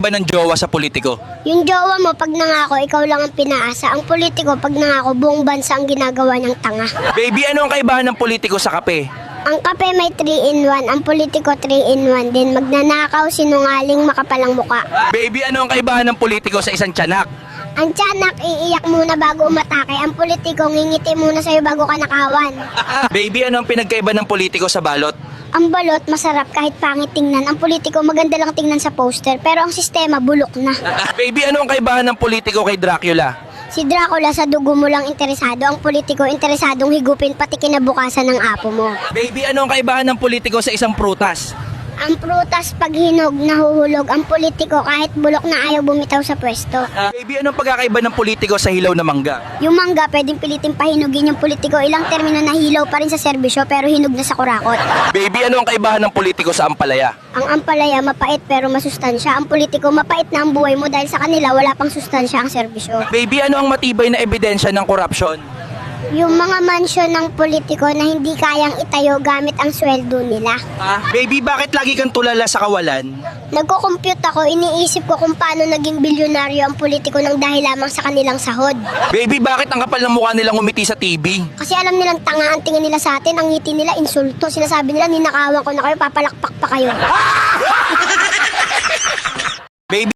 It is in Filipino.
pinagkaiba ng jowa sa politiko? Yung jowa mo, pag nangako, ikaw lang ang pinaasa. Ang politiko, pag nangako, buong bansa ang ginagawa niyang tanga. Baby, ano ang kaibahan ng politiko sa kape? Ang kape may 3-in-1, ang politiko 3-in-1 din. Magnanakaw, sinungaling, makapalang muka. Baby, ano ang kaibahan ng politiko sa isang tiyanak? Ang tiyanak, iiyak muna bago umatake. Ang politiko, ngingiti muna sa'yo bago ka nakawan. Baby, ano ang pinagkaiba ng politiko sa balot? Ang balot, masarap kahit pangit tingnan. Ang politiko, maganda lang tingnan sa poster. Pero ang sistema, bulok na. Baby, ano ang kaibahan ng politiko kay Dracula? Si Dracula, sa dugo mo lang interesado. Ang politiko, interesadong higupin pati kinabukasan ng apo mo. Baby, ano ang kaibahan ng politiko sa isang prutas? Ang prutas, pag hinog, nahuhulog. Ang politiko, kahit bulok na ayaw bumitaw sa pwesto. Baby, ano ang pagkakaiba ng politiko sa hilaw na mangga? Yung mangga, pwedeng pilitin pahinugin yung politiko. Ilang termino na hilaw pa rin sa serbisyo pero hinog na sa kurakot. Baby, ano ang kaibahan ng politiko sa ampalaya? Ang ampalaya, mapait pero masustansya. Ang politiko, mapait na ang buhay mo dahil sa kanila wala pang sustansya ang serbisyo. Baby, ano ang matibay na ebidensya ng korupsyon? Yung mga mansyon ng politiko na hindi kayang itayo gamit ang sweldo nila. Baby, bakit lagi kang tulala sa kawalan? Nagko-compute ako, iniisip ko kung paano naging bilyonaryo ang politiko ng dahil lamang sa kanilang sahod. Baby, bakit ang kapal ng mukha nilang umiti sa TV? Kasi alam nilang tanga ang tingin nila sa atin, ang ngiti nila insulto. Sinasabi nila, ninakawan ko na kayo, papalakpak pa kayo. Baby,